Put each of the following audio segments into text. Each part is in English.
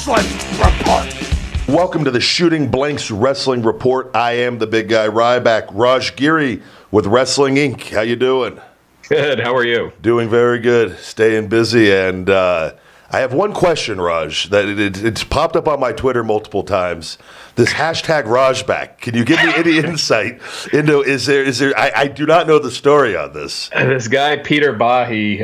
Wrestling Report. Welcome to the Shooting Blanks Wrestling Report. I am the big guy, Ryback. Raj Giri with Wrestling Inc. How you doing? Good. How are you? Doing very good. Staying busy. And I have one question, Raj, that it's popped up on my Twitter multiple times. This hashtag Rajback. Can you give me any insight into, is there, I do not know the story on this. This guy, Peter Bahi,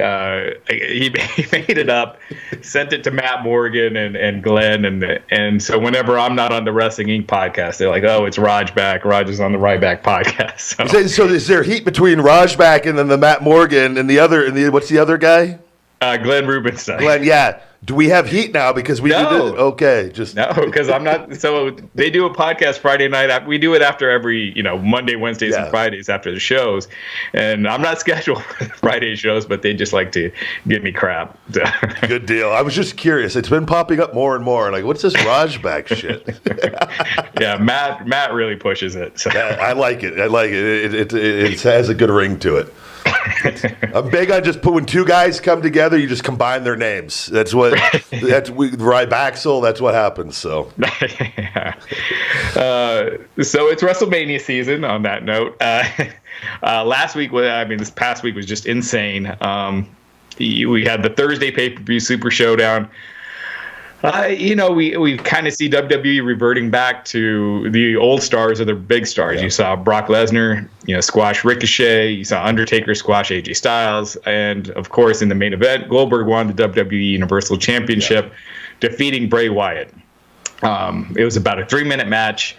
he made it up, sent it to Matt Morgan and Glenn. And so whenever I'm not on the Wrestling Inc. podcast, they're like, oh, it's Rajback. Raj is on the Ryback podcast. So is there heat between Rajback and then the Matt Morgan and what's the other guy? Glenn Rubenstein. Glenn, yeah. Do we have heat now because we did it? Okay, no, because I'm not. So they do a podcast Friday night. We do it after every, Monday, Wednesdays, and Fridays after the shows, and I'm not scheduled for Friday shows, but they just like to give me crap. Good deal. I was just curious. It's been popping up more and more. Like, what's this Rajback shit? Yeah, Matt really pushes it. So. Yeah, I like it. It has a good ring to it. I'm big on just when two guys come together, you just combine their names. That's Rybaxel. That's what happens. So, so it's WrestleMania season. On that note, this past week was just insane. We had the Thursday pay-per-view Super Showdown. We kind of see WWE reverting back to the old stars or the big stars. Yeah. You saw Brock Lesnar, squash Ricochet. You saw Undertaker squash AJ Styles. And, of course, in the main event, Goldberg won the WWE Universal Championship, defeating Bray Wyatt. It was about a 3-minute match.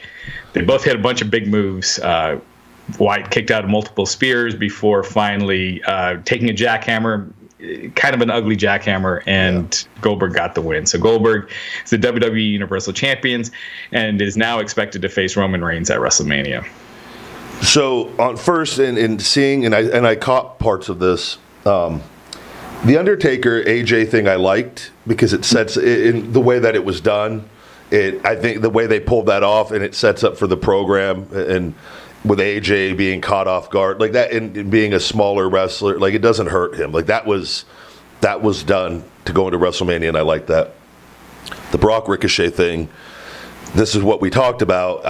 They both hit a bunch of big moves. Wyatt kicked out multiple spears before finally taking a jackhammer, kind of an ugly jackhammer, and Goldberg got the win. So Goldberg is the WWE Universal Champions and is now expected to face Roman Reigns at WrestleMania. So on first, in seeing, and I caught parts of this, the Undertaker AJ thing I liked because it sets in the way that it was done. I think the way they pulled that off, and it sets up for the program, and with AJ being caught off guard like that, and being a smaller wrestler, like it doesn't hurt him. Like that was done to go into WrestleMania, and I like that. The Brock Ricochet thing, this is what we talked about.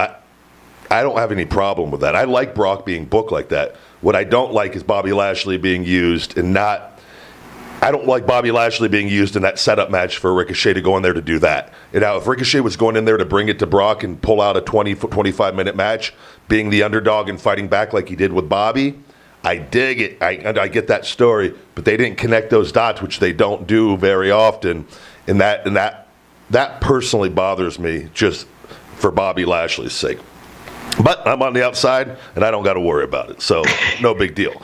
I don't have any problem with that. I like Brock being booked like that. What I don't like is Bobby Lashley being used and not. I don't like Bobby Lashley being used in that setup match for Ricochet to go in there to do that. And now, if Ricochet was going in there to bring it to Brock and pull out a 25-minute match, being the underdog and fighting back like he did with Bobby, I dig it. I get that story, but they didn't connect those dots, which they don't do very often. And that personally bothers me, just for Bobby Lashley's sake. But I'm on the outside, and I don't got to worry about it, so no big deal.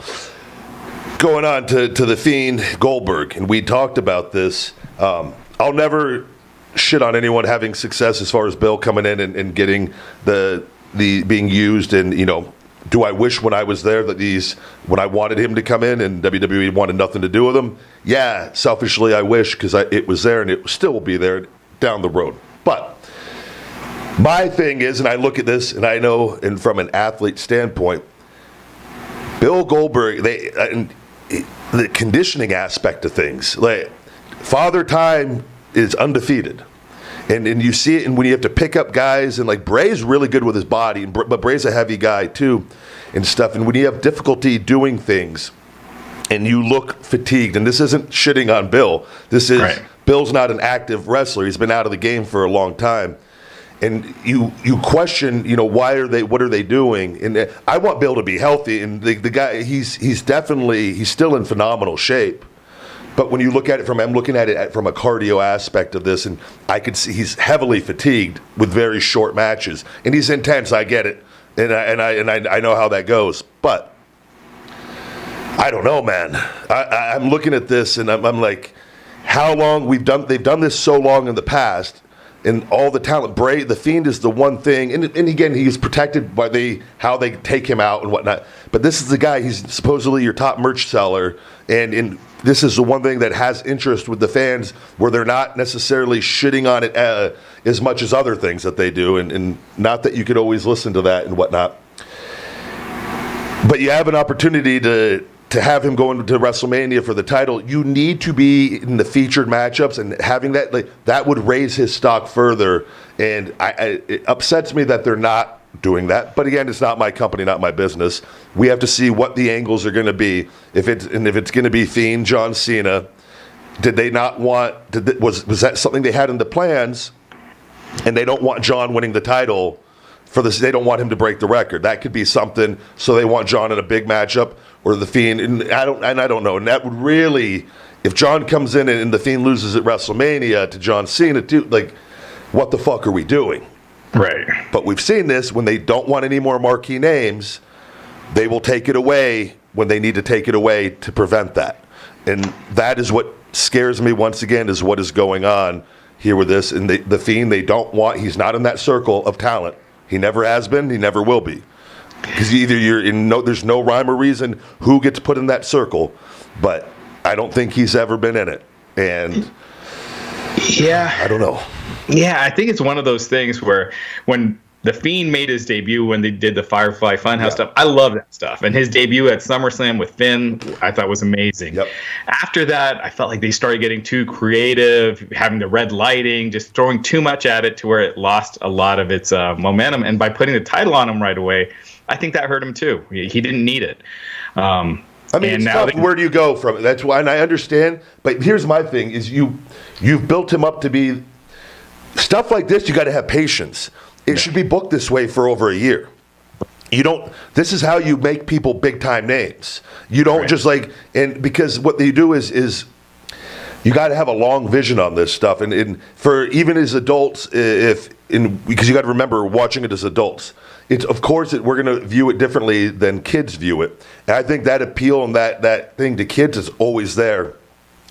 Going on to the Fiend, Goldberg, and we talked about this. I'll never shit on anyone having success as far as Bill coming in and getting the being used. And do I wish when I was there that when I wanted him to come in and WWE wanted nothing to do with him? Yeah, selfishly I wish, because it was there and it still will be there down the road. But my thing is, and I look at this and I know, and from an athlete standpoint, Bill Goldberg, the conditioning aspect of things, like Father Time is undefeated, and you see it, and when you have to pick up guys, and like Bray's really good with his body, but Bray's a heavy guy too, and stuff. And when you have difficulty doing things, and you look fatigued, and this isn't shitting on Bill. This is right. Bill's not an active wrestler. He's been out of the game for a long time. And you question, what are they doing? And I want Bill to be healthy. And the guy, he's still in phenomenal shape. But when you look at it I'm looking at it from a cardio aspect of this, and I could see he's heavily fatigued with very short matches, and he's intense. I get it, and I know how that goes. But I don't know, man. I'm looking at this, and I'm like, how long they've done this so long in the past. And all the talent, Bray, the Fiend is the one thing, and again, he's protected by how they take him out and whatnot. But this is the guy; he's supposedly your top merch seller, and this is the one thing that has interest with the fans, where they're not necessarily shitting on it as much as other things that they do, and not that you could always listen to that and whatnot. But you have an opportunity to to have him going to WrestleMania for the title, you need to be in the featured matchups, and having that, like, that would raise his stock further. And it upsets me that they're not doing that. But again, it's not my company, not my business. We have to see what the angles are going to be. If it's going to be Fiend, John Cena, did they not want? Was that something they had in the plans? And they don't want John winning the title for this. They don't want him to break the record. That could be something. So they want John in a big matchup, or the Fiend. And I don't know. And that would really, if John comes in and the Fiend loses at WrestleMania to John Cena, too, like, what the fuck are we doing? Right. But we've seen this when they don't want any more marquee names, they will take it away when they need to take it away to prevent that. And that is what scares me once again, is what is going on here with this. And the Fiend, they don't want, he's not in that circle of talent. He never has been, he never will be. Because either there's no rhyme or reason who gets put in that circle, but I don't think he's ever been in it. And yeah, I don't know. Yeah, I think it's one of those things where when the Fiend made his debut, when they did the Firefly Funhouse stuff, I love that stuff. And his debut at SummerSlam with Finn, I thought was amazing. Yep. After that, I felt like they started getting too creative, having the red lighting, just throwing too much at it to where it lost a lot of its momentum. And by putting the title on him right away, I think that hurt him too. He didn't need it. I mean, it's tough. Where do you go from it? That's why, and I understand. But here's my thing: is you've built him up to be stuff like this. You got to have patience. It should be booked this way for over a year. You don't. This is how you make people big time names. You don't just because what they do is you got to have a long vision on this stuff. And for even as adults, because you got to remember watching it as adults. It's of course we're going to view it differently than kids view it. And I think that appeal and that thing to kids is always there.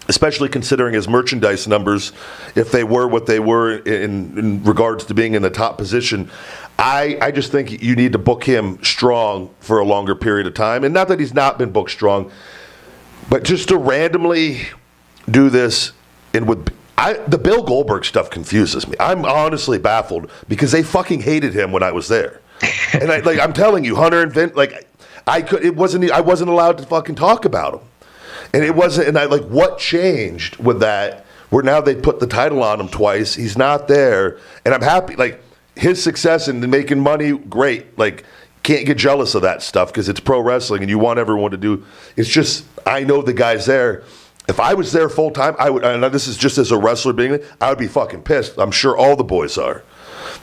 Especially considering his merchandise numbers, if they were what they were in regards to being in the top position, I just think you need to book him strong for a longer period of time. And not that he's not been booked strong, but just to randomly do this, and the Bill Goldberg stuff confuses me. I'm honestly baffled because they fucking hated him when I was there, and I'm telling you, Hunter and Vince, I wasn't allowed to fucking talk about him. And it wasn't, and what changed with that, where now they put the title on him twice, he's not there, and I'm happy, his success in making money, great, can't get jealous of that stuff, because it's pro wrestling, and you want everyone to do, it's just, I know the guy's there. If I was there full time, I would, and this is just as a wrestler being there, I would be fucking pissed. I'm sure all the boys are.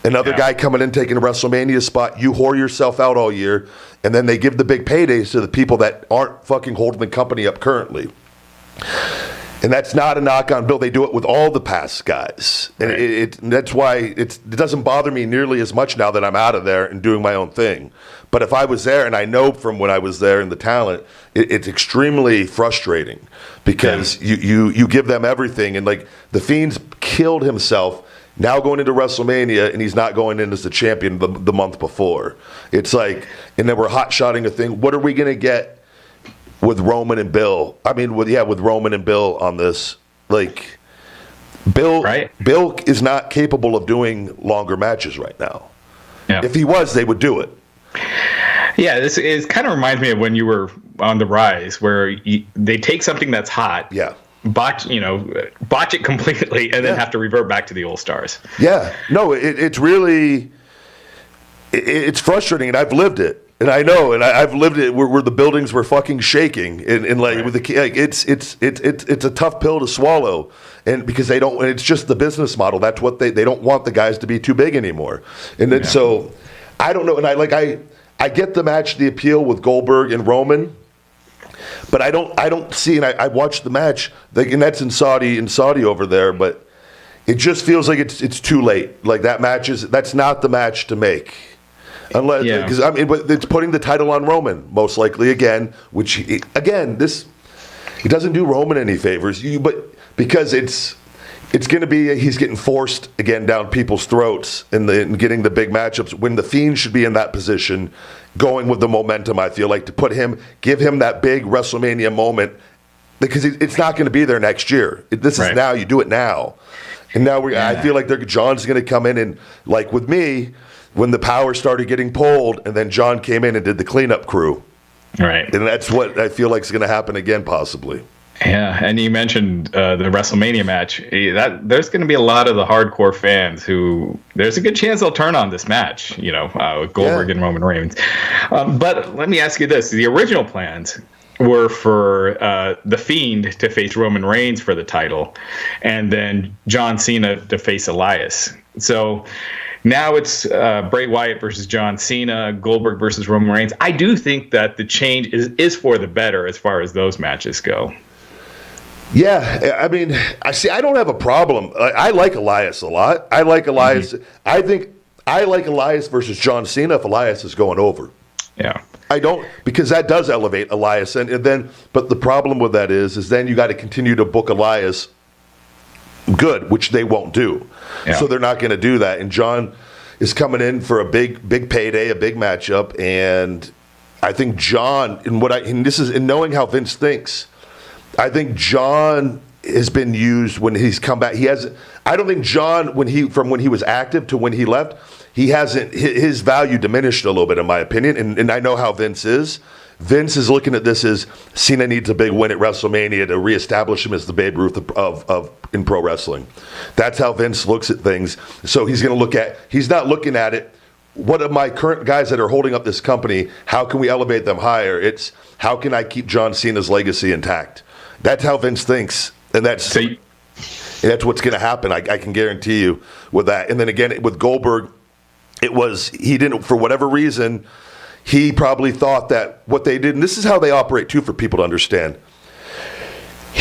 Another guy coming in, taking a WrestleMania spot, you whore yourself out all year, and then they give the big paydays to the people that aren't fucking holding the company up currently. And that's not a knock on Bill. They do it with all the past guys. And that's why it doesn't bother me nearly as much now that I'm out of there and doing my own thing. But if I was there, and I know from when I was there and the talent, it's extremely frustrating because you give them everything. And the Fiend's killed himself. Now going into WrestleMania, and he's not going in as the champion the month before. It's and then we're hot-shotting a thing. What are we going to get with Roman and Bill? I mean, with Roman and Bill on this. Bill is not capable of doing longer matches right now. Yeah. If he was, they would do it. Yeah, this kind of reminds me of when you were on the Rise, where they take something that's hot. Yeah. Botch it completely, and then have to revert back to the old stars. Yeah, no, it's really, it's frustrating, and I've lived it, and I know, and I've lived it where the buildings were fucking shaking, and with it's a tough pill to swallow, and because they don't, and it's just the business model. That's what they don't want the guys to be too big anymore, and then so I don't know, and I get the match, the appeal with Goldberg and Roman. But I don't see, and I watched the match, and that's in Saudi over there. But it just feels like it's too late. That match that's not the match to make, unless because it's putting the title on Roman most likely again. Which this it doesn't do Roman any favors. But because it's going to be he's getting forced again down people's throats in getting the big matchups when the Fiend should be in that position. Going with the momentum, I feel to give him that big WrestleMania moment, because it's not going to be there next year. This is now. You do it now, and now I feel John's going to come in and with me when the power started getting pulled, and then John came in and did the cleanup crew, Right. And that's what I feel like is going to happen again, possibly. Yeah, and you mentioned the WrestleMania match. There's going to be a lot of the hardcore fans who there's a good chance they'll turn on this match, with Goldberg and Roman Reigns. But let me ask you this: the original plans were for the Fiend to face Roman Reigns for the title, and then John Cena to face Elias. So now it's Bray Wyatt versus John Cena, Goldberg versus Roman Reigns. I do think that the change is for the better as far as those matches go. Yeah, I mean, I don't have a problem. I like Elias a lot. I like Elias. Mm-hmm. I think I like Elias versus John Cena if Elias is going over. Yeah. I don't, because that does elevate Elias. And then, but the problem with that is then you got to continue to book Elias good, which they won't do. Yeah. So they're not going to do that. And John is coming in for a big payday, a big matchup. And I think John, and this is in knowing how Vince thinks, I think John has been used when he's come back. I don't think John, from when he was active to when he left, his value diminished a little bit, in my opinion. And I know how Vince is. Vince is looking at this as Cena needs a big win at WrestleMania to reestablish him as the Babe Ruth of in pro wrestling. That's how Vince looks at things. So he's not looking at it, what are my current guys that are holding up this company, how can we elevate them higher? It's how can I keep John Cena's legacy intact? That's how Vince thinks, and that's what's going to happen. I can guarantee you with that. And then again, with Goldberg, he didn't, for whatever reason, he probably thought that what they did, and this is how they operate too for people to understand.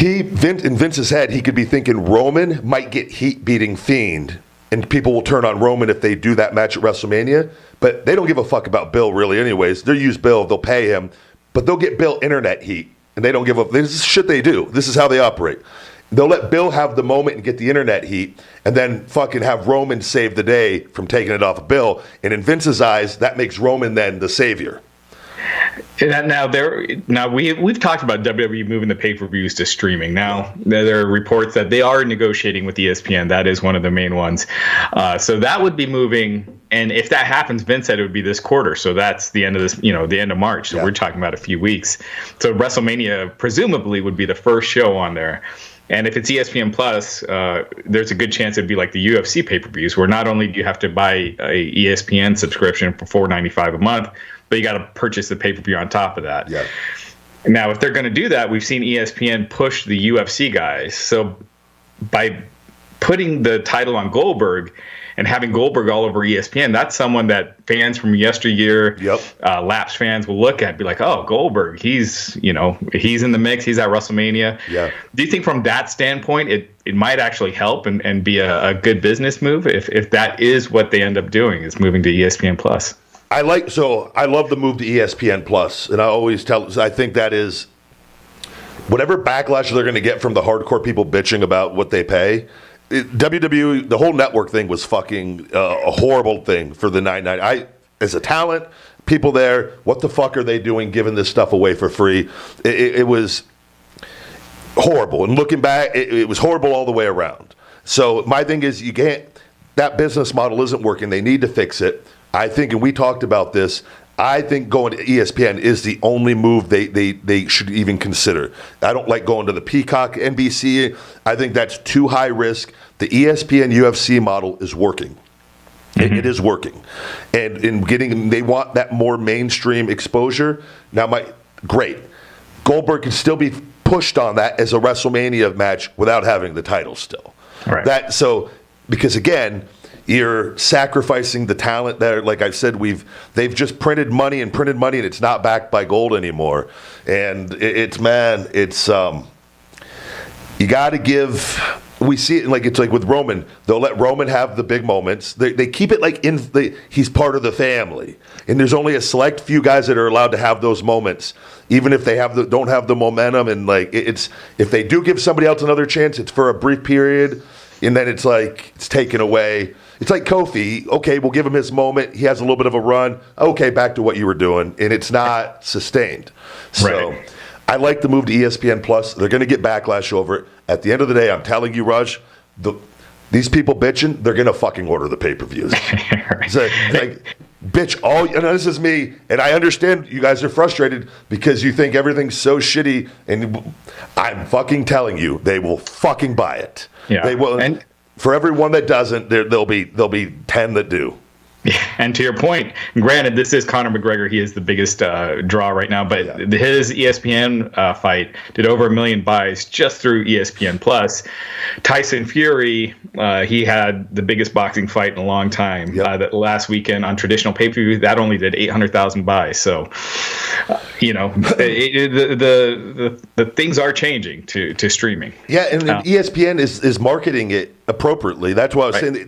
In Vince's head, he could be thinking Roman might get heat beating Fiend, and people will turn on Roman if they do that match at WrestleMania, but they don't give a fuck about Bill really anyways. They'll use Bill, they'll pay him, but they'll get Bill internet heat. And they don't give up. This is shit they do. This is how they operate. They'll let Bill have the moment and get the internet heat, and then fucking have Roman save the day from taking it off of Bill. And in Vince's eyes, that makes Roman then the savior. Now we've talked about WWE moving the pay-per-views to streaming. Now there are reports that they are negotiating with ESPN. That is one of the main ones. So that would be moving. And if that happens, Vince said it would be this quarter. So that's the end of this, the end of March. So we're talking about a few weeks. So WrestleMania presumably would be the first show on there. And if it's ESPN Plus, there's a good chance it'd be like the UFC pay-per-views, where not only do you have to buy a ESPN subscription for $4.95 a month, but you got to purchase the pay-per-view on top of that. Yeah. Now, if they're going to do that, we've seen ESPN push the UFC guys. So by putting the title on Goldberg and having Goldberg all over ESPN, that's someone that fans from yesteryear, lapsed fans will look at and be like, oh, Goldberg, he's in the mix. He's at WrestleMania. Yeah. Do you think from that standpoint, it might actually help and be a good business move if that is what they end up doing, is moving to ESPN Plus? I love the move to ESPN Plus, and I think that is whatever backlash they're going to get from the hardcore people bitching about what they pay. WWE, the whole network thing was fucking a horrible thing for the 9.9. As a talent, people there, what the fuck are they doing giving this stuff away for free? It was horrible, and looking back, it was horrible all the way around. So my thing is, that business model isn't working. They need to fix it. I think, and we talked about this, I think going to ESPN is the only move they should even consider. I don't like going to the Peacock, NBC. I think that's too high risk. The ESPN UFC model is working. Mm-hmm. It is working. And they want that more mainstream exposure. Now, great. Goldberg can still be pushed on that as a WrestleMania match without having the title still. Right. Because again, you're sacrificing the talent there. Like I said, they've just printed money, and it's not backed by gold anymore. And it's you got to give. We see it it's like with Roman. They'll let Roman have the big moments. They keep it he's part of the family, and there's only a select few guys that are allowed to have those moments, even if they don't have the momentum. And if they do give somebody else another chance, it's for a brief period, and then it's taken away. It's like Kofi. Okay, we'll give him his moment. He has a little bit of a run. Okay, back to what you were doing, and it's not sustained. So right. I like the move to ESPN Plus. They're going to get backlash over it. At the end of the day, I'm telling you, Raj, these people bitching, they're going to fucking order the pay-per-views. So, bitch all, and this is me, and I understand you guys are frustrated because you think everything's so shitty, and I'm fucking telling you, they will fucking buy it. Yeah. They will, and for everyone that doesn't, there'll be 10 that do. Yeah, and to your point, granted, this is Conor McGregor. He is the biggest draw right now, but his ESPN fight did over 1 million buys just through ESPN Plus. Tyson Fury, he had the biggest boxing fight in a long time. That last weekend on traditional pay-per-view, that only did 800,000 buys. So, the things are changing to streaming. Yeah, and ESPN is marketing it appropriately. That's why I was saying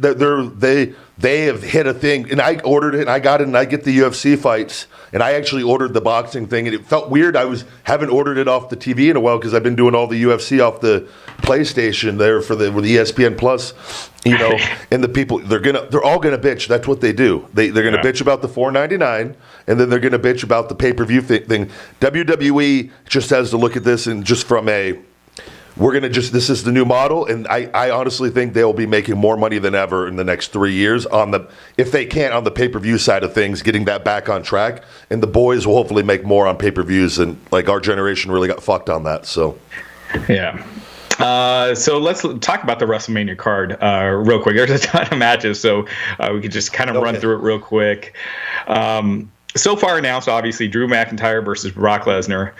they have hit a thing, and I ordered it, and I got it, and I get the UFC fights, and I actually ordered the boxing thing, and it felt weird. Haven't ordered it off the TV in a while because I've been doing all the UFC off the PlayStation there with the ESPN Plus, and the people they're all gonna bitch. That's what they do. They're gonna bitch about the $4.99, and then they're gonna bitch about the pay-per-view thing. WWE just has to look at this and just from this is the new model, and I honestly think they'll be making more money than ever in the next 3 years if they can't on the pay-per-view side of things, getting that back on track, and the boys will hopefully make more on pay-per-views, and like our generation really got fucked on that. So, yeah. So let's talk about the WrestleMania card real quick. There's a ton of matches, so we could just kind of run through it real quick. So far announced, obviously, Drew McIntyre versus Brock Lesnar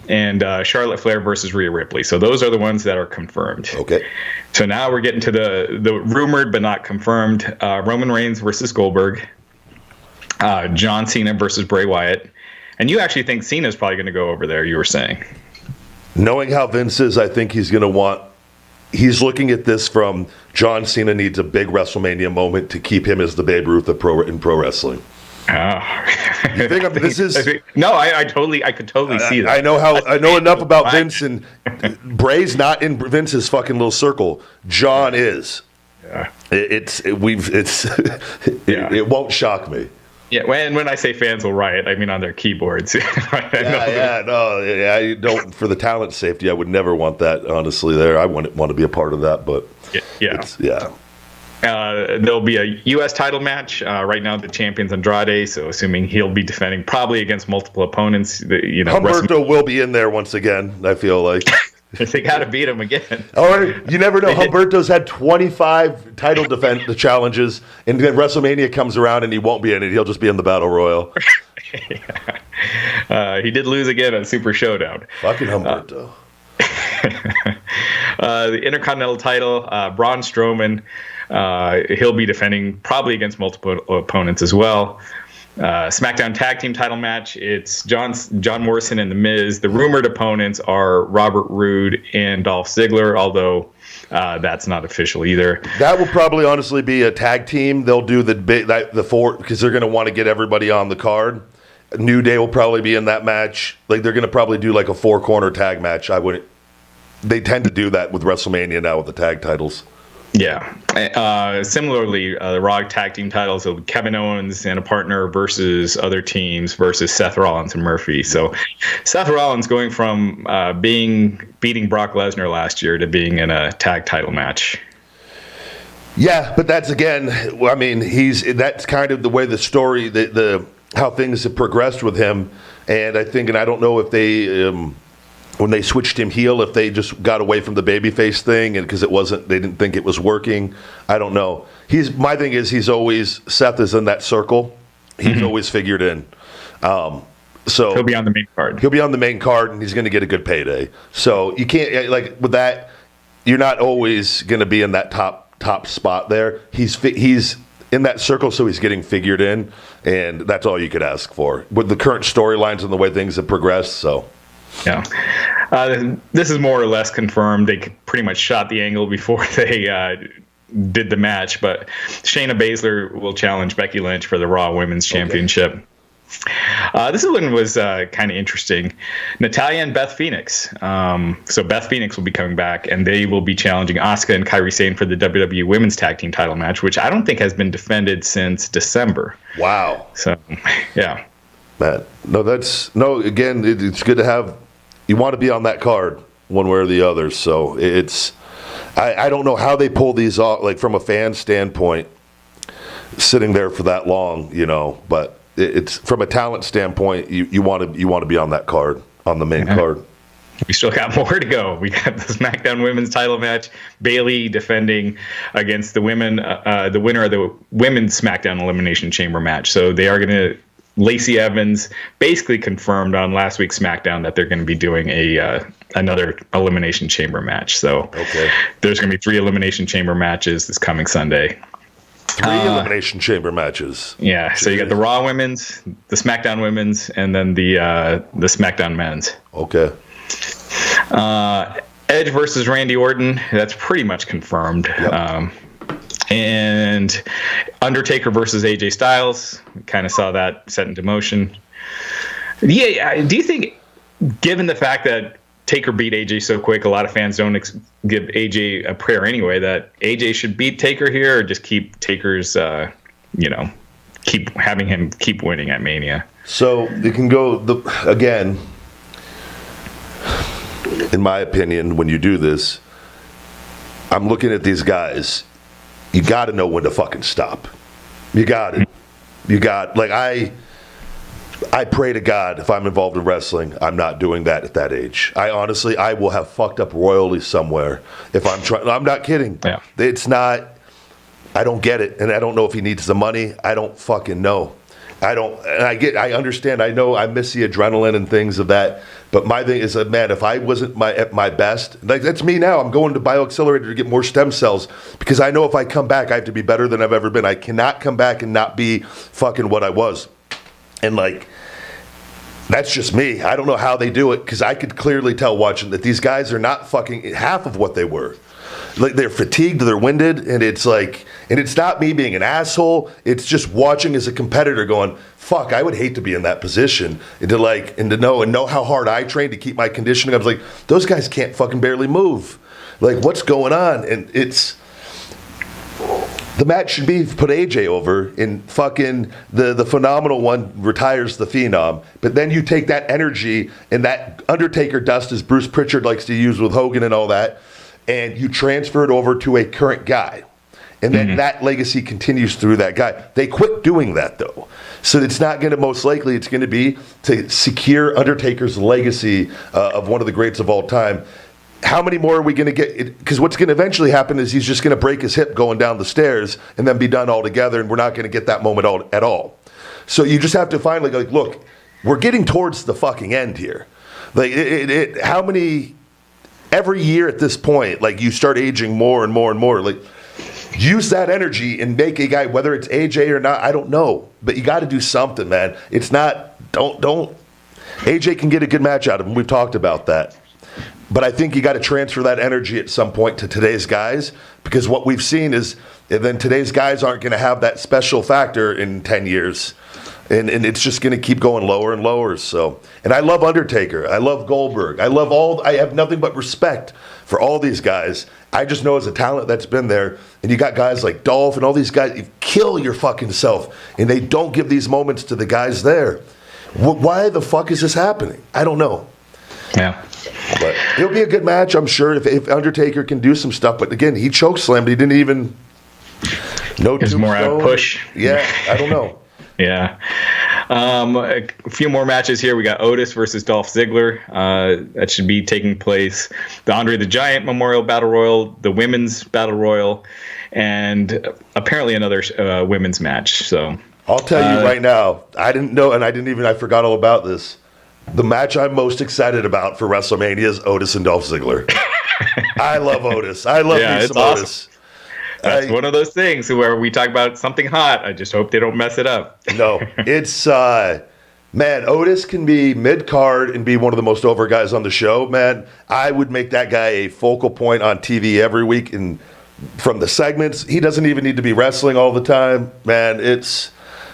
and Charlotte Flair versus Rhea Ripley. So those are the ones that are confirmed. Okay. So now we're getting to the rumored but not confirmed Roman Reigns versus Goldberg, John Cena versus Bray Wyatt. And you actually think Cena's probably going to go over there, you were saying. Knowing how Vince is, I think he's going to he's looking at this from John Cena needs a big WrestleMania moment to keep him as the Babe Ruth of in pro wrestling. You think I could totally see that. I know enough about Vince, and Bray's not in Vince's fucking little circle. John is. Yeah. It won't shock me. Yeah, when I say fans will riot, I mean on their keyboards. I don't. For the talent safety, I would never want that. Honestly, I wouldn't want to be a part of that. But there'll be a U.S. title match. Right now, the champion's Andrade, so assuming he'll be defending probably against multiple opponents. Humberto will be in there once again, I feel like. They got to beat him again. Or you never know. Humberto's had 25 title challenges, and then WrestleMania comes around and he won't be in it. He'll just be in the Battle Royal. He did lose again on Super Showdown. Fucking Humberto. The Intercontinental title, Braun Strowman. He'll be defending probably against multiple opponents as well. SmackDown Tag Team title match. It's John Morrison and The Miz. The rumored opponents are Robert Roode and Dolph Ziggler, although that's not official either. That will probably honestly be a tag team. They'll do the four because they're going to want to get everybody on the card. New Day will probably be in that match. Like they're going to probably do like a 4-corner tag match. They tend to do that with WrestleMania now with the tag titles. Yeah. Similarly, the Raw tag team titles of Kevin Owens and a partner versus other teams versus Seth Rollins and Murphy. So Seth Rollins going from beating Brock Lesnar last year to being in a tag title match. Yeah, but that's that's kind of the way the story, how things have progressed with him. And I don't know if they, when they switched him heel, if they just got away from the babyface thing, and because they didn't think it was working. I don't know. My thing is Seth is in that circle. He's always figured in. So he'll be on the main card. He'll be on the main card, and he's going to get a good payday. So you can't with that. You're not always going to be in that top spot there. He's in that circle, so he's getting figured in, and that's all you could ask for with the current storylines and the way things have progressed. So. Yeah. This is more or less confirmed. They pretty much shot the angle before they did the match, but Shayna Baszler will challenge Becky Lynch for the Raw Women's Championship. This one was kind of interesting. Natalya and Beth Phoenix. So Beth Phoenix will be coming back, and they will be challenging Asuka and Kairi Sane for the WWE Women's Tag Team title match, which I don't think has been defended since December. Wow. So, yeah. Man, again, it's good to have. You want to be on that card one way or the other. So I don't know how they pull these off. Like from a fan standpoint, sitting there for that long, But it's from a talent standpoint, you want to be on that card, on the main card. We still got more to go. We got the SmackDown Women's title match. Bayley defending against the women, the winner of the Women's SmackDown Elimination Chamber match. So they are going to. Lacey Evans basically confirmed on last week's SmackDown that they're going to be doing another Elimination Chamber match. So there's going to be 3 Elimination Chamber matches this coming Sunday. 3 Elimination Chamber matches. Yeah. So you got the Raw Women's, the SmackDown Women's, and then the SmackDown Men's. Okay. Edge versus Randy Orton. That's pretty much confirmed. Yep. And Undertaker versus AJ Styles. Kind of saw that set into motion. Yeah. Do you think, given the fact that Taker beat AJ so quick, a lot of fans don't give AJ a prayer anyway, that AJ should beat Taker here, or just keep Taker's, keep having him keep winning at Mania? So it can go, again, in my opinion, when you do this, I'm looking at these guys. You got to know when to fucking stop. I pray to God, if I'm involved in wrestling, I'm not doing that at that age. I will have fucked up royally somewhere if I'm trying. I'm not kidding. Yeah. It's not, I don't get it. And I don't know if he needs the money. I don't fucking know. I understand. I know I miss the adrenaline and things of that. But my thing is that, man, if I wasn't at my best, like that's me now. I'm going to BioAccelerator to get more stem cells because I know if I come back, I have to be better than I've ever been. I cannot come back and not be fucking what I was. And that's just me. I don't know how they do it because I could clearly tell watching that these guys are not fucking half of what they were. Like they're fatigued, they're winded, and it's not me being an asshole. It's just watching as a competitor going, fuck, I would hate to be in that position and to know how hard I train to keep my conditioning. I was like, those guys can't fucking barely move. Like, what's going on? And the match should be put AJ over and fucking the phenomenal one retires the Phenom. But then you take that energy and that Undertaker dust, as Bruce Pritchard likes to use with Hogan and all that, and you transfer it over to a current guy. And then that legacy continues through that guy. They quit doing that, though. So it's not going to, most likely, it's going to be to secure Undertaker's legacy of one of the greats of all time. How many more are we going to get? Because what's going to eventually happen is he's just going to break his hip going down the stairs and then be done altogether, and we're not going to get that moment at all. So you just have to finally go, look, we're getting towards the fucking end here. Like, how many... Every year at this point, like you start aging more and more and more. Like, use that energy and make a guy, whether it's AJ or not, I don't know. But you got to do something, man. It's not, don't. AJ can get a good match out of him. We've talked about that. But I think you got to transfer that energy at some point to today's guys, because what we've seen is then today's guys aren't going to have that special factor in 10 years. And it's just going to keep going lower and lower. So, and I love Undertaker. I love Goldberg. I have nothing but respect for all these guys. I just know as a talent that's been there, and you got guys like Dolph and all these guys, you kill your fucking self, and they don't give these moments to the guys there. Why the fuck is this happening? I don't know. Yeah. But it'll be a good match, I'm sure, if Undertaker can do some stuff. But again, he chokeslammed. He didn't even... There's more out of push. Yeah, I don't know. Yeah. A few more matches here. We got Otis versus Dolph Ziggler. That should be taking place. The Andre the Giant Memorial Battle Royal, the Women's Battle Royal, and apparently another women's match. So I'll tell you right now, I didn't know, and I forgot all about this. The match I'm most excited about for WrestleMania is Otis and Dolph Ziggler. I love Otis. I love me some awesome. Otis. That's one of those things where we talk about something hot. I just hope they don't mess it up. No, it's, man, Otis can be mid-card and be one of the most over guys on the show, man. I would make that guy a focal point on TV every week. And from the segments, he doesn't even need to be wrestling all the time. Man,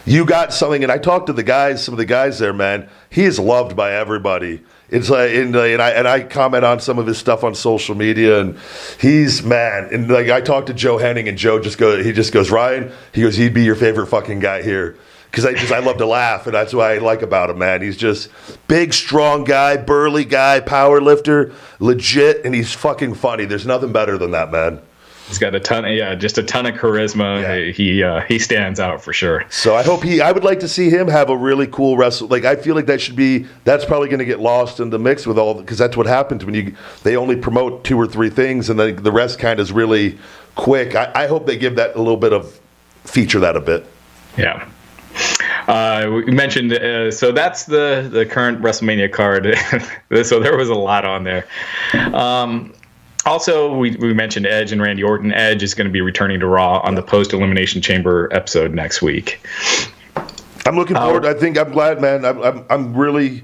you got something. And I talked to the guys, some of the guys there, man. He is loved by everybody. It's like, and I comment on some of his stuff on social media, and he's, man, and like I talked to Joe Henning, and Joe just goes, Ryan, he goes, he'd be your favorite fucking guy here, because I love to laugh, and that's what I like about him, man. He's just big, strong guy, burly guy, power lifter, legit, and he's fucking funny. There's nothing better than that, man. He's got just a ton of charisma. Yeah. He stands out for sure. So I would like to see him have a really cool wrestle. Like, I feel like that's probably going to get lost in the mix with because that's what happens when they only promote 2 or 3 things and then the rest kind of is really quick. I hope they give that a little bit of feature that a bit. Yeah. We mentioned, so that's the current WrestleMania card. So there was a lot on there. Also, we mentioned Edge and Randy Orton. Edge is going to be returning to Raw on the post-Elimination Chamber episode next week. I'm looking forward. I'm glad, man. I'm really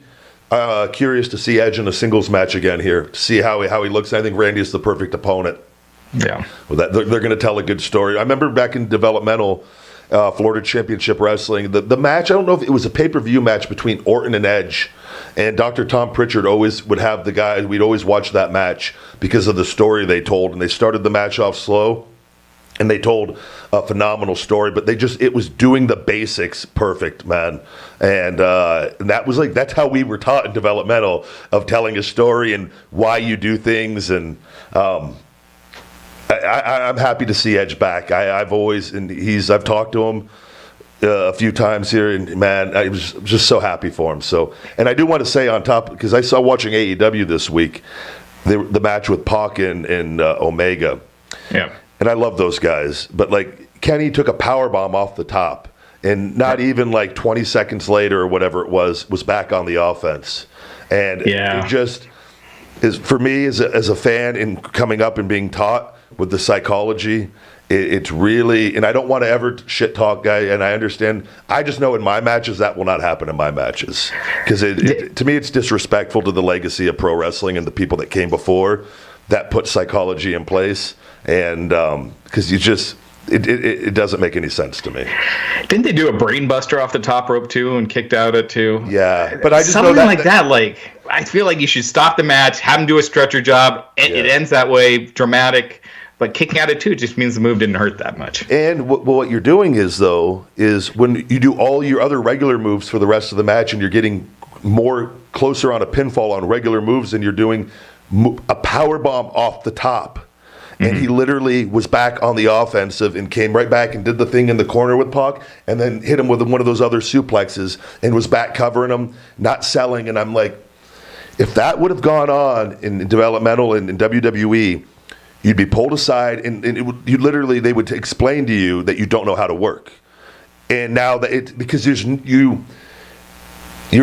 curious to see Edge in a singles match again here, to see how he looks. I think Randy is the perfect opponent. Yeah. Well, they're going to tell a good story. I remember back in developmental Florida Championship Wrestling, the match, I don't know if it was a pay-per-view match between Orton and Edge. And Dr. Tom Pritchard always would have the guys, we'd always watch that match because of the story they told. And they started the match off slow, and they told a phenomenal story. But it was doing the basics perfect, man. And that was that's how we were taught in developmental, of telling a story and why you do things. And I'm happy to see Edge back. I've talked to him a few times here, and man, I was just so happy for him. So, and I do want to say on top, because I saw watching AEW this week, the match with Pac and Omega. Yeah. And I love those guys, but Kenny took a power bomb off the top, and not even 20 seconds later or whatever it was back on the offense. And it just is, for me as a fan and coming up and being taught with the psychology. It's really, and I don't want to ever shit talk guy, and I understand. I just know in my matches that will not happen in my matches, because to me it's disrespectful to the legacy of pro wrestling and the people that came before that put psychology in place, and because it doesn't make any sense to me. Didn't they do a brain buster off the top rope too and kicked out at 2? Yeah, but I just something know like that. I feel like you should stop the match, have him do a stretcher job. It ends that way, dramatic. But kicking out at 2 just means the move didn't hurt that much. And what you're doing is when you do all your other regular moves for the rest of the match, and you're getting more closer on a pinfall on regular moves, and you're doing a power bomb off the top. Mm-hmm. And he literally was back on the offensive and came right back and did the thing in the corner with Pac, and then hit him with one of those other suplexes and was back covering him, not selling. And I'm like, if that would have gone on in developmental and in WWE, you'd be pulled aside, and they would explain to you that you don't know how to work. And now because you're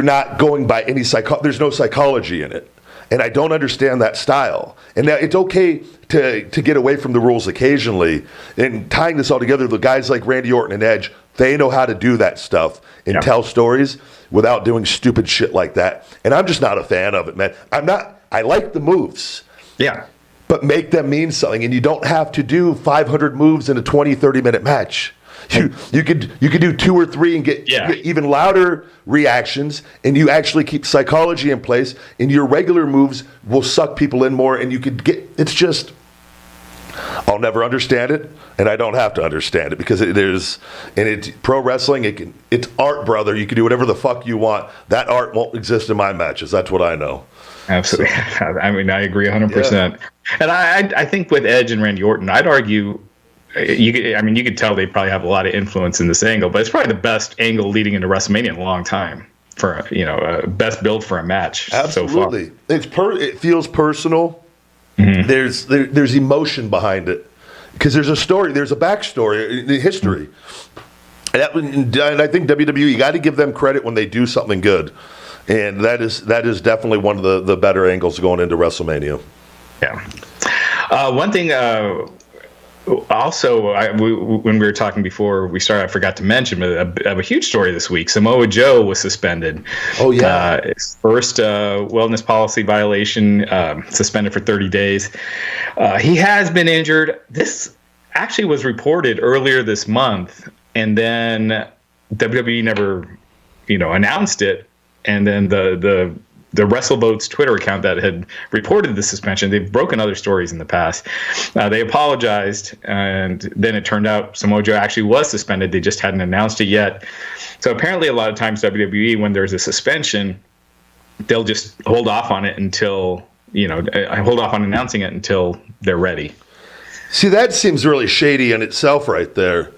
not going by any there's no psychology in it. And I don't understand that style. And now it's okay to get away from the rules occasionally. And tying this all together, the guys like Randy Orton and Edge, they know how to do that stuff and tell stories without doing stupid shit like that. And I'm just not a fan of it, man. I like the moves. Yeah. But make them mean something, and you don't have to do 500 moves in a 20, 30-minute match. You could do 2 or 3 and get even louder reactions, and you actually keep psychology in place, and your regular moves will suck people in more, and you could get. It's just, I'll never understand it, and I don't have to understand it, because it's pro wrestling. It's art, brother. You can do whatever the fuck you want. That art won't exist in my matches. That's what I know. Absolutely. I mean, I agree 100%. Yeah. And I think with Edge and Randy Orton, I'd argue, you could tell they probably have a lot of influence in this angle, but it's probably the best angle leading into WrestleMania in a long time for best build for a match. Absolutely. So far. It feels personal. Mm-hmm. There's emotion behind it, because there's a story, there's a backstory, the history. And I think WWE, you got to give them credit when they do something good. And that is definitely one of the better angles going into WrestleMania. Yeah. One thing also, when we were talking before we started, I forgot to mention, but a huge story this week. Samoa Joe was suspended. Oh, yeah. His first wellness policy violation, suspended for 30 days. He has been injured. This actually was reported earlier this month, and then WWE never, announced it. And then the WrestleBoat's Twitter account that had reported the suspension, they've broken other stories in the past. They apologized, and then it turned out Samoa Joe actually was suspended. They just hadn't announced it yet. So apparently a lot of times WWE, when there's a suspension, they'll just hold off on it until, hold off on announcing it until they're ready. See, that seems really shady in itself right there.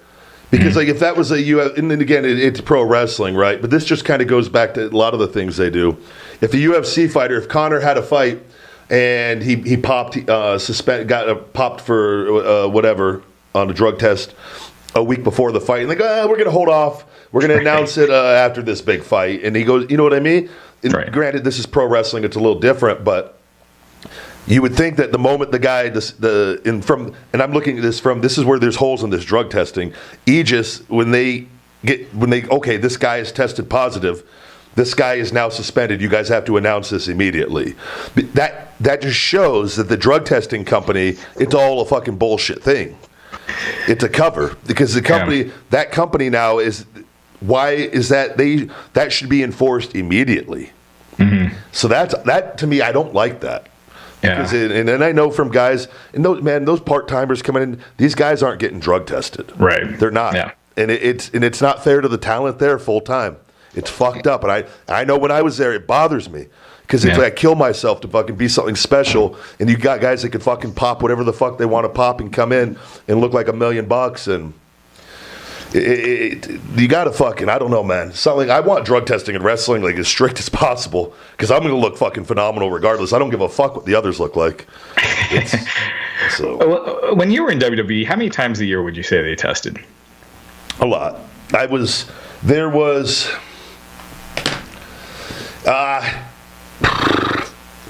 Because, like, if that was a UFC, and then again, it's pro wrestling, right? But this just kind of goes back to a lot of the things they do. If a UFC fighter, if Conor had a fight and he popped, got popped for whatever on a drug test a week before the fight, and they go, we're going to hold off. We're going to announce it after this big fight. And he goes, you know what I mean? And granted, this is pro wrestling. It's a little different, but you would think that the moment the guy, and I'm looking at this from, this is where there's holes in this drug testing. Aegis, okay, this guy is tested positive. This guy is now suspended. You guys have to announce this immediately. That just shows that the drug testing company, it's all a fucking bullshit thing. It's a cover because the company, that company now is, why is that that should be enforced immediately. Mm-hmm. So that to me, I don't like that. Yeah. And I know from guys, and those part-timers coming in, these guys aren't getting drug tested. Right. They're not. Yeah. And it's not fair to the talent there full time. It's fucked up. And I know when I was there, it bothers me. Because it's like I kill myself to fucking be something special, and you got guys that can fucking pop whatever the fuck they want to pop and come in and look like $1 million, and you gotta fucking, I don't know, man. Something I want drug testing in wrestling like as strict as possible because I'm gonna look fucking phenomenal regardless. I don't give a fuck what the others look like. So when you were in WWE, how many times a year would you say they tested? A lot. There was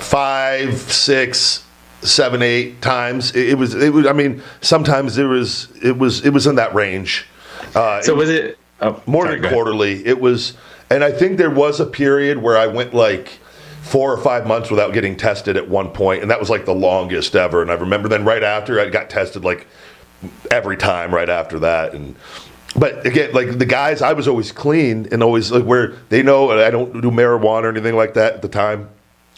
5, 6, 7, 8 times. It was. I mean, sometimes it was in that range. So was it more than quarterly? It was, and I think there was a period where I went like 4 or 5 months without getting tested at one point, and that was like the longest ever. And I remember then right after I got tested like every time right after that. But again, like the guys, I was always clean and always like where they know I don't do marijuana or anything like that at the time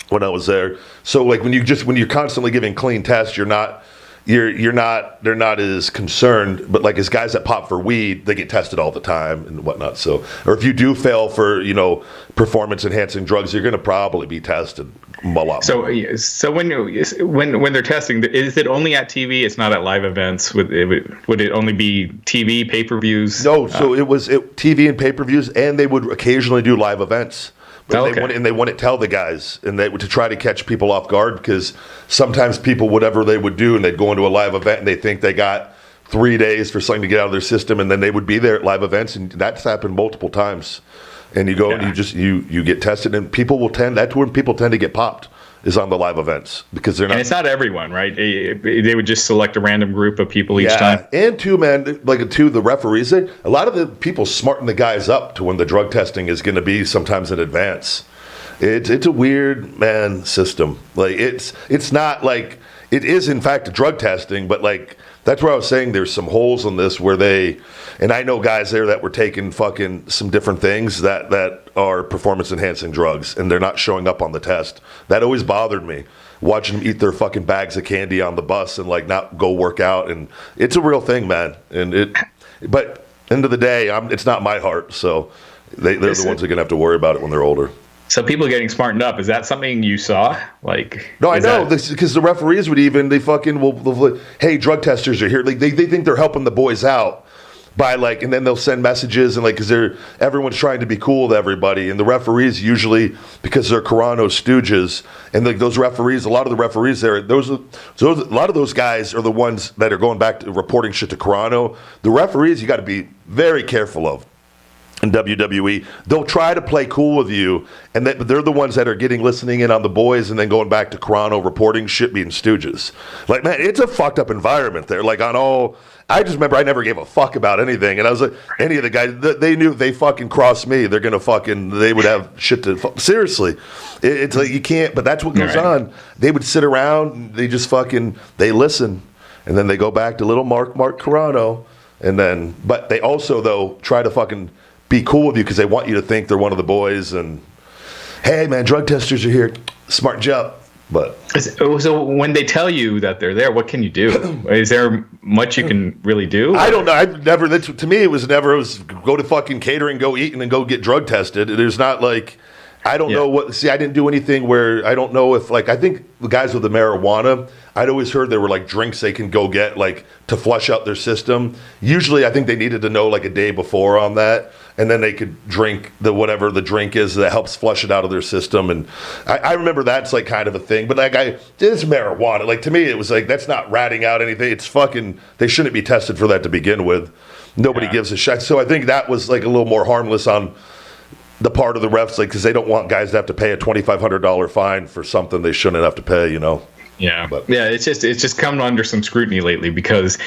when I was there. So like when you're constantly giving clean tests, they're not as concerned. But like as guys that pop for weed, they get tested all the time and whatnot. So, or if you do fail for performance enhancing drugs, you're going to probably be tested a lot. So when they're testing, is it only at TV? It's not at live events. Would it only be TV pay-per-views? No. So it was TV and pay-per-views, and they would occasionally do live events. But they wouldn't tell the guys, and to try to catch people off guard, because sometimes people, whatever they would do, and they'd go into a live event and they think they got 3 days for something to get out of their system, and then they would be there at live events, and that's happened multiple times. And you go and you get tested, and that's when people tend to get popped, is on the live events, because they're not. And it's not everyone, right? They would just select a random group of people each time. And the referees, a lot of the people smarten the guys up to when the drug testing is going to be sometimes in advance. It's a weird system. Like it's not like it is in fact a drug testing, but like that's where I was saying there's some holes in this where and I know guys there that were taking fucking some different things that are performance enhancing drugs, and they're not showing up on the test. That always bothered me, watching them eat their fucking bags of candy on the bus and like not go work out. And it's a real thing, man. But end of the day, it's not my heart. So they're the ones that are gonna have to worry about it when they're older. So people getting smartened up, is that something you saw? No, I know, because the referees would they'll hey, drug testers are here. Like they think they're helping the boys out by and then they'll send messages and because everyone's trying to be cool with everybody, and the referees usually, because they're Carano stooges, and those referees, a lot of the referees there, a lot of those guys are the ones that are going back to reporting shit to Carano. The referees you got to be very careful of. In WWE, they'll try to play cool with you, and they're the ones that are listening in on the boys, and then going back to Carano reporting shit, being stooges. Like, man, it's a fucked up environment there. Like I just remember I never gave a fuck about anything, and I was like, any of the guys, they knew if they fucking crossed me, they're gonna they would have shit to seriously. It's like you can't, but that's what goes on. They would sit around, they just they listen, and then they go back to little Mark Carano, but they also though try to fucking be cool with you because they want you to think they're one of the boys, and hey man, drug testers are here, smart job. But so when they tell you that they're there, what can you do? Is there much you can really do? I don't know. I've never. To me, it was go to fucking catering, go eat, and then go get drug tested. There's not I don't know what. See, I didn't do anything where I don't know if like I think the guys with the marijuana. I'd always heard there were like drinks they can go get like to flush out their system. Usually, I think they needed to know like a day before on that, and then they could drink the whatever the drink is that helps flush it out of their system. And I remember that's like kind of a thing. But like it's marijuana. Like to me, it was like that's not ratting out anything. It's fucking. They shouldn't be tested for that to begin with. Nobody gives a shit. So I think that was like a little more harmless on the part of the refs, like, because they don't want guys to have to pay a $2,500 fine for something they shouldn't have to pay, you know? Yeah. But it's just come under some scrutiny lately because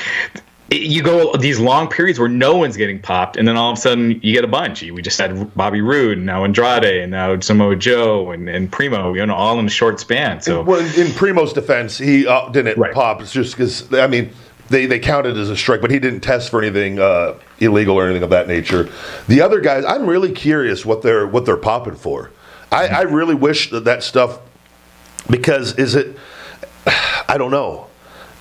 you go these long periods where no one's getting popped, and then all of a sudden you get a bunch. We just had Bobby Roode, and now Andrade, and now Samoa Joe, and Primo, you know, all in a short span. So, well, in Primo's defense, he didn't pop. It's just because, I mean, they counted as a strike, but he didn't test for anything illegal or anything of that nature. The other guys, I'm really curious what they're popping for. I really wish that stuff, because I don't know.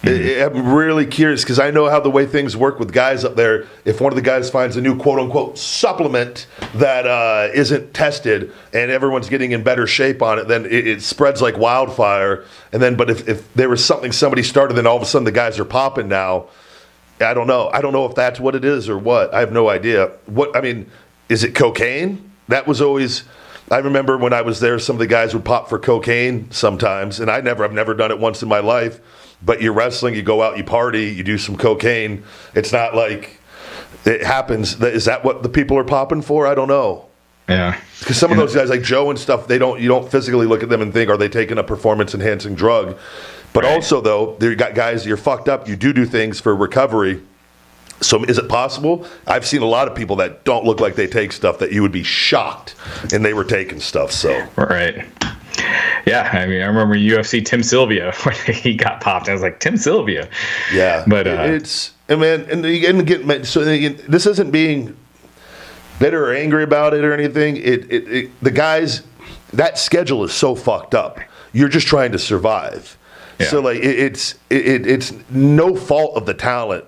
I'm really curious because I know how the way things work with guys up there. If one of the guys finds a new quote-unquote supplement that isn't tested and everyone's getting in better shape on it, then it spreads like wildfire. And then, but if there was something somebody started, then all of a sudden the guys are popping now. I don't know. I don't know if that's what it is or what. I have no idea. Is it cocaine? That was always... I remember when I was there, some of the guys would pop for cocaine sometimes, and I've never done it once in my life. But you're wrestling, you go out, you party, you do some cocaine. It's not like it happens. Is that what the people are popping for? I don't know. Yeah. Because some of those guys like Joe and stuff, you don't physically look at them and think, are they taking a performance-enhancing drug? But also, though, you got guys, you're fucked up, you do things for recovery. So is it possible? I've seen a lot of people that don't look like they take stuff that you would be shocked and they were taking stuff. So right. Yeah, I mean, I remember UFC Tim Sylvia when he got popped. I was like, Tim Sylvia. Yeah, but this isn't being bitter or angry about it or anything. The guys, that schedule is so fucked up. You're just trying to survive. Yeah. So like it's no fault of the talent,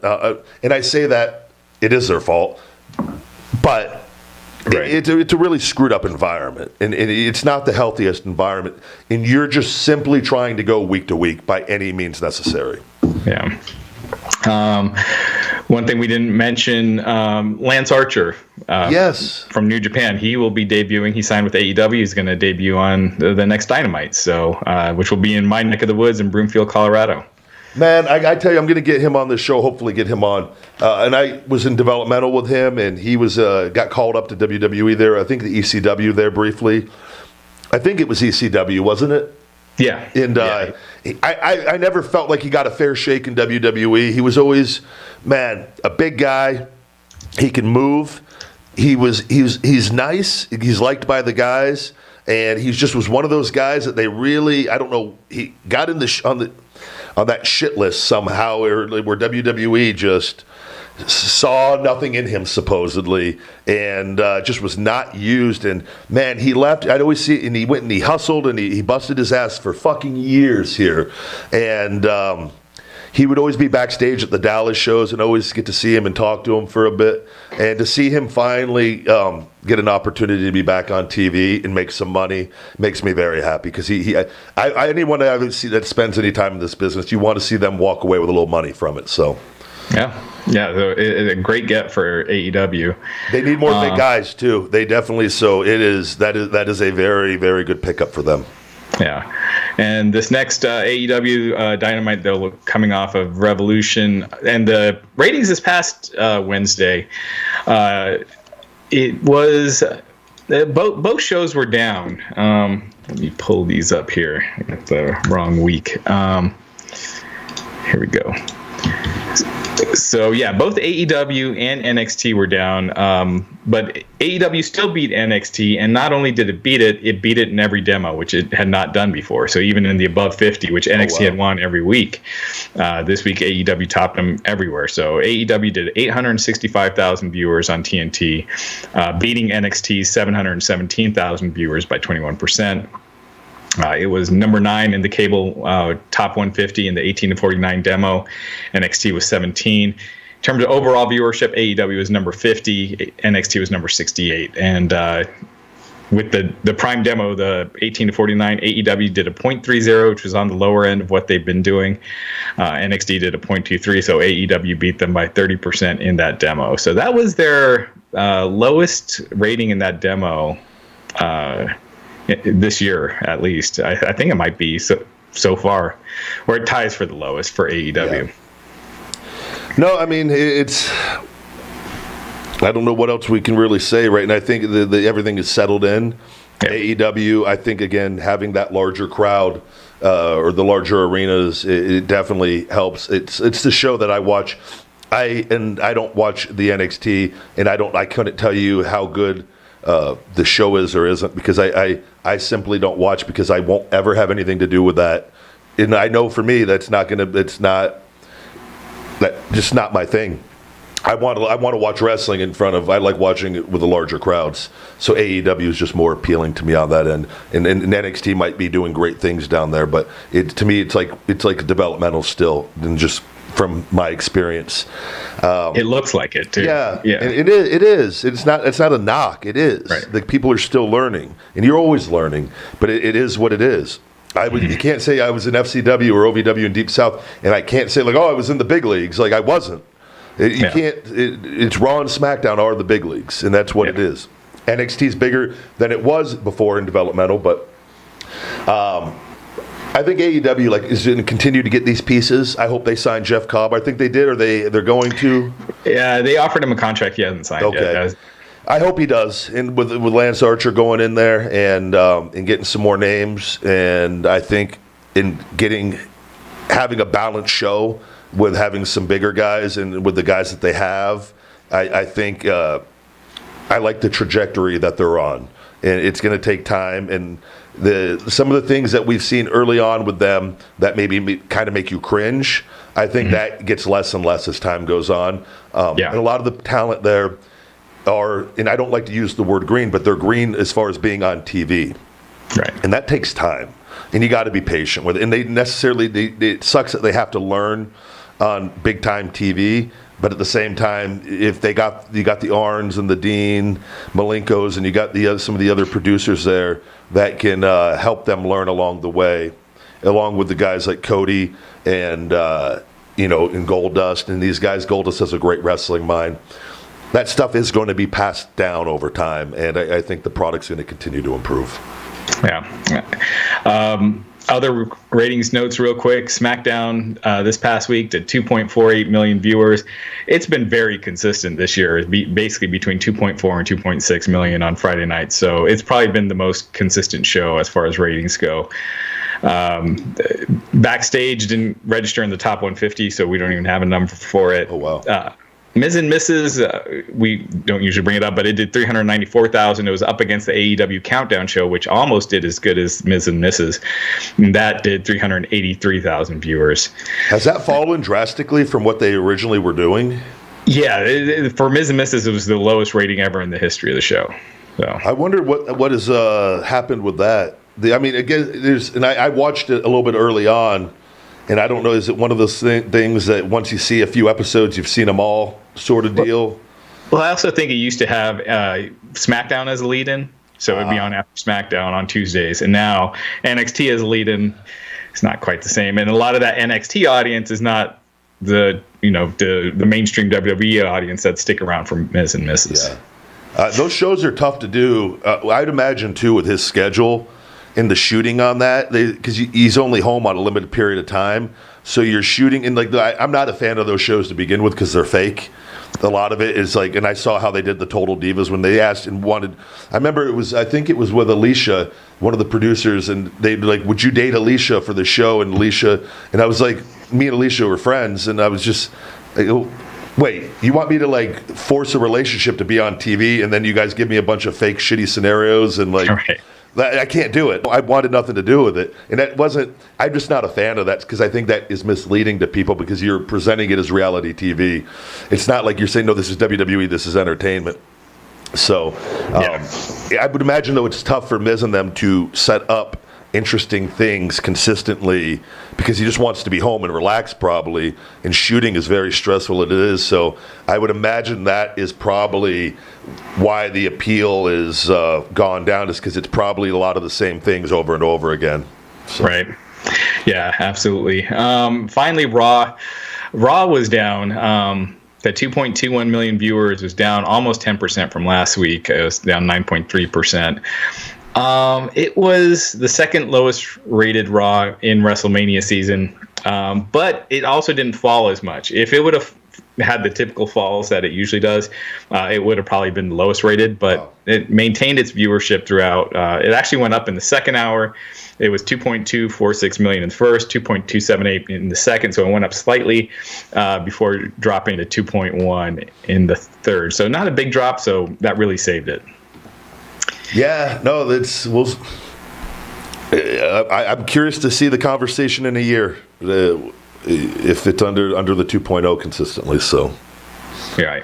and I say that it is their fault, but. Right. It's a really screwed up environment, and it's not the healthiest environment, and you're just simply trying to go week to week by any means necessary. Yeah. One thing we didn't mention, Lance Archer. Yes. From New Japan. He will be debuting. He signed with AEW. He's going to debut on the next Dynamite, so which will be in my neck of the woods in Broomfield, Colorado. Man, I tell you, I'm going to get him on this show, hopefully get him on. And I was in developmental with him, and he was got called up to WWE there. I think the ECW there briefly. I think it was ECW, wasn't it? Yeah. And I never felt like he got a fair shake in WWE. He was always, man, a big guy. He can move. He's nice. He's liked by the guys. And he just was one of those guys that they really, I don't know, he got in on that shit list somehow, where WWE just saw nothing in him supposedly, and just was not used. And man, he left. I'd always see, and he went and he hustled and he busted his ass for fucking years here, and he would always be backstage at the Dallas shows and always get to see him and talk to him for a bit, and to see him finally get an opportunity to be back on TV and make some money makes me very happy, because anyone that I see that spends any time in this business, you want to see them walk away with a little money from it. So yeah, so it's a great get for AEW. They need more big guys too. They definitely, so that is a very, very good pickup for them. Yeah. And this next AEW Dynamite, they're coming off of Revolution, and the ratings this past Wednesday, it was both shows were down. Let me pull these up here. I got the wrong week. Here we go. So yeah, both AEW and NXT were down, but AEW still beat NXT, and not only did it beat it in every demo, which it had not done before. So even in the above 50, which NXT had won every week, this week AEW topped them everywhere. So AEW did 865,000 viewers on TNT, beating NXT's 717,000 viewers by 21%. It was number 9 in the cable top 150 in the 18 to 49 demo. NXT was 17. In terms of overall viewership, AEW was number 50. NXT was number 68. And with the Prime demo, the 18 to 49, AEW did a .30, which was on the lower end of what they've been doing. NXT did a .23, so AEW beat them by 30% in that demo. So that was their lowest rating in that demo this year, at least. I think it might be so far, where it ties for the lowest for AEW. Yeah. No, I mean, I don't know what else we can really say right now. I think everything is settled in. Yeah. AEW, I think, again, having that larger crowd or the larger arenas, it definitely helps. It's the show that I watch. I don't watch the NXT, and I couldn't tell you how good the show is or isn't, because I simply don't watch, because I won't ever have anything to do with that. And I know for me that's just not my thing. I want to watch wrestling I like watching it with the larger crowds. So AEW is just more appealing to me on that end. And NXT might be doing great things down there, but to me it's like a developmental still, and just from my experience. It looks like it too. Yeah. And it is. It's not a knock. It is. Right. Like, people are still learning, and you're always learning, but it is what it is. You can't say I was in FCW or OVW in Deep South, and I can't say, like, oh, I was in the big leagues. Like, I wasn't. It's Raw and SmackDown are the big leagues, and that's what it is. NXT's bigger than it was before in developmental, but I think AEW is going to continue to get these pieces. I hope they sign Jeff Cobb. I think they did, or they're going to. Yeah, they offered him a contract he hasn't signed yet. I hope he does, and with Lance Archer going in there and getting some more names, and I think in having a balanced show with having some bigger guys and with the guys that they have, I think I like the trajectory that they're on, and it's going to take time. And some of the things that we've seen early on with them that maybe kind of make you cringe, I think that gets less and less as time goes on. And a lot of the talent there and I don't like to use the word green, but they're green as far as being on TV. Right. And that takes time, and you got to be patient with it. And it sucks that they have to learn on big time TV, but at the same time, if you got the Arns and the Dean Malenkos, and you got some of the other producers there that can help them learn along the way, along with the guys like Cody and and Goldust and these guys. Goldust has a great wrestling mind. That stuff is going to be passed down over time, and I think the product's going to continue to improve. Yeah. Other ratings notes real quick. SmackDown this past week did 2.48 million viewers. It's been very consistent this year, basically between 2.4 and 2.6 million on Friday night. So it's probably been the most consistent show as far as ratings go. Backstage didn't register in the top 150, so we don't even have a number for it. Oh, wow. Ms. and Mrs., we don't usually bring it up, but it did 394,000. It was up against the AEW Countdown show, which almost did as good as Ms. and Mrs. And that did 383,000 viewers. Has that fallen drastically from what they originally were doing? Yeah, for Ms. and Mrs., it was the lowest rating ever in the history of the show. So I wonder what has happened with that. Again, I watched it a little bit early on. And I don't know, is it one of those things that once you see a few episodes, you've seen them all sort of deal? Well, I also think it used to have SmackDown as a lead-in. So it would be on after SmackDown on Tuesdays. And now NXT as a lead-in, it's not quite the same. And a lot of that NXT audience is not the mainstream WWE audience that stick around for Ms. and Mrs. Yeah. Those shows are tough to do. I'd imagine, too, with his schedule and the shooting on that, because he's only home on a limited period of time, so you're shooting. And I'm not a fan of those shows to begin with, because they're fake. A lot of it is and I saw how they did the Total Divas when they asked and wanted. I remember I think it was with Alicia, one of the producers, and they'd be like, "Would you date Alicia for the show?" And Alicia, and I was like, me and Alicia were friends, and I was just like, oh, wait, you want me to force a relationship to be on TV, and then you guys give me a bunch of fake shitty scenarios and Right. I can't do it. I wanted nothing to do with it. And I'm just not a fan of that, because I think that is misleading to people, because you're presenting it as reality TV. It's not like you're saying, no, this is WWE, this is entertainment. So I would imagine, though, it's tough for Miz and them to set up interesting things consistently because he just wants to be home and relax probably, and shooting is very stressful as it is. So I would imagine that is probably why the appeal is gone down, is because it's probably a lot of the same things over and over again. So. Right. Yeah, absolutely. Finally, Raw was down. That 2.21 million viewers was down almost 10% from last week. It was down 9.3%. It was the second lowest rated Raw in WrestleMania season, but it also didn't fall as much. If it would have had the typical falls that it usually does, it would have probably been the lowest rated, but it maintained its viewership throughout. It actually went up in the second hour. It was 2.246 million in the first, 2.278 in the second, so it went up slightly before dropping to 2.1 in the third. So not a big drop, so that really saved it. Yeah, no, I'm curious to see the conversation in a year if it's under the 2.0 consistently. So, right.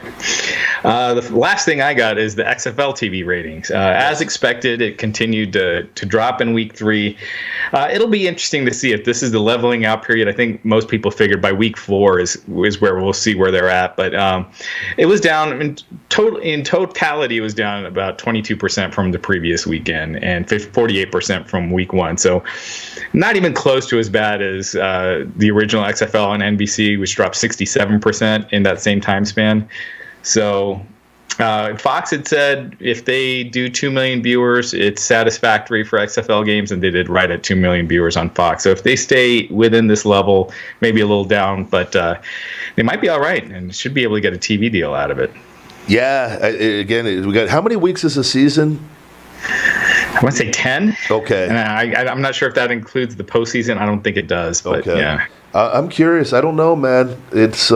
The last thing I got is the XFL TV ratings. As expected, it continued to drop in week 3. It'll be interesting to see if this is the leveling out period. I think most people figured by week 4 is where we'll see where they're at. But it was down in totality. It was down about 22% from the previous weekend and 48% from week 1. So not even close to as bad as the original XFL on NBC, which dropped 67% in that same time span. So Fox had said if they do 2 million viewers, it's satisfactory for XFL games, and they did right at 2 million viewers on Fox. So if they stay within this level, maybe a little down, but they might be all right and should be able to get a TV deal out of it. Yeah, again, we got how many weeks is a season? I want to say 10. Okay. And I'm not sure if that includes the postseason. I don't think it does, but okay. Yeah. I'm curious. I don't know, man. It's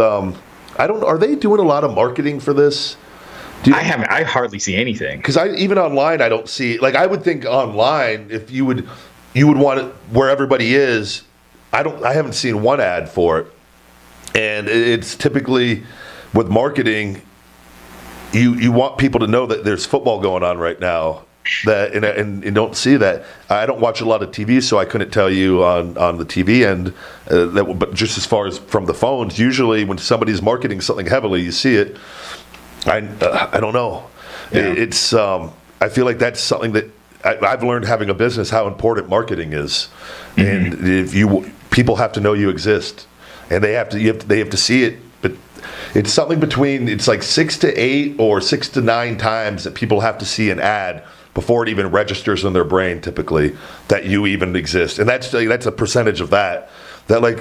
are they doing a lot of marketing for this? I hardly see anything. Because even online, I don't see. Like, I would think online, if you would want it where everybody is. I haven't seen one ad for it, and it's typically with marketing. You want people to know that there's football going on right now. That and don't see that. I don't watch a lot of TV, so I couldn't tell you on the TV end. But just as far as from the phones, usually when somebody's marketing something heavily, you see it. I don't know. Yeah. It's I feel like that's something that I've learned having a business, how important marketing is, and if people have to know you exist, and they have to see it. But it's something between it's like 6 to 8 or 6 to 9 times that people have to see an ad before it even registers in their brain, typically, that you even exist. And that's a percentage of that. That, like,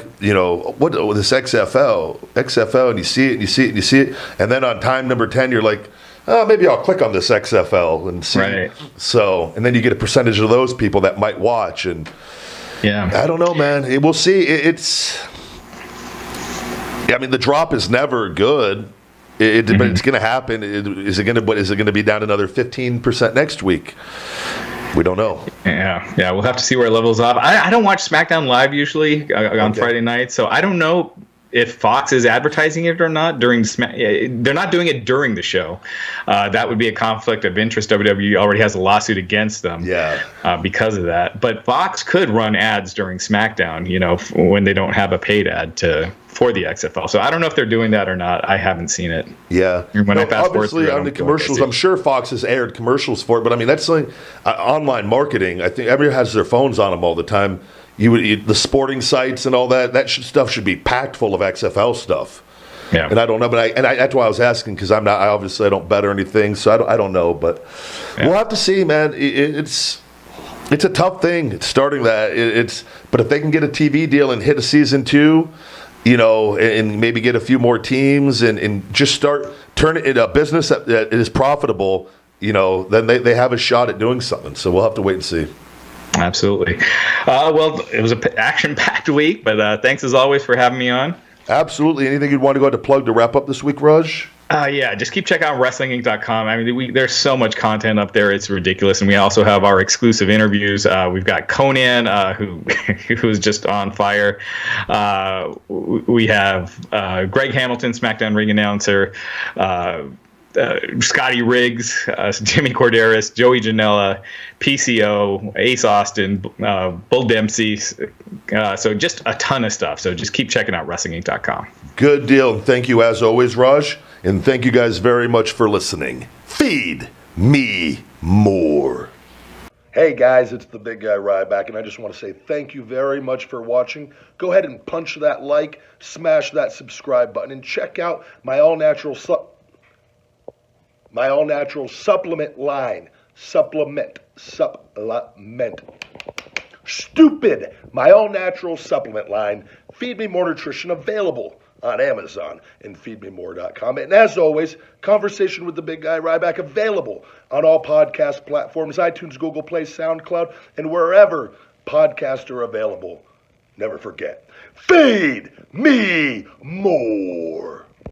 what this XFL, and you see it, and you see it, and you see it. And then on time number 10, you're like, oh, maybe I'll click on this XFL and see. Right. So, and then you get a percentage of those people that might watch. And yeah, I don't know, man. We'll see. The drop is never good. But it's going to happen. Is it going to be down another 15% next week? We don't know. Yeah, we'll have to see where it levels off. I don't watch SmackDown Live usually on Friday night, so I don't know if Fox is advertising it or not during they're not doing it during the show. That would be a conflict of interest. WWE already has a lawsuit against them because of that. But Fox could run ads during SmackDown, when they don't have a paid ad for the XFL. So I don't know if they're doing that or not. I haven't seen it. Yeah. Obviously, on the commercials, I'm sure Fox has aired commercials for it, but that's like online marketing. I think everyone has their phones on them all the time. The sporting sites and all that stuff should be packed full of XFL stuff. Yeah. And I don't know, but that's why I was asking, because I don't bet or anything, so I don't know, but we'll have to see, man. It's a tough thing. It's starting that. But if they can get a TV deal and hit a season 2, and maybe get a few more teams and just turn it into a business that is profitable, then they have a shot at doing something. So we'll have to wait and see. Absolutely. Well, it was an action-packed week, but thanks as always for having me on. Absolutely. Anything you'd want to go to plug to wrap up this week, Raj? Just keep checking out WrestlingInc.com. There's so much content up there; it's ridiculous. And we also have our exclusive interviews. We've got Conan, who's just on fire. We have Greg Hamilton, SmackDown ring announcer. Scotty Riggs, Jimmy Corderas, Joey Janela, PCO, Ace Austin, Bull Dempsey. So just a ton of stuff. So just keep checking out WrestlingInc.com. Good deal. Thank you as always, Raj. And thank you guys very much for listening. Feed me more. Hey guys, it's the big guy Ryback, and I just want to say thank you very much for watching. Go ahead and punch that like, smash that subscribe button, and check out my all-natural supplement line. Supplement. Stupid. My all-natural supplement line. Feed Me More Nutrition, available on Amazon and feedmemore.com. And as always, Conversation with the Big Guy Ryback, available on all podcast platforms, iTunes, Google Play, SoundCloud, and wherever podcasts are available. Never forget, feed me more.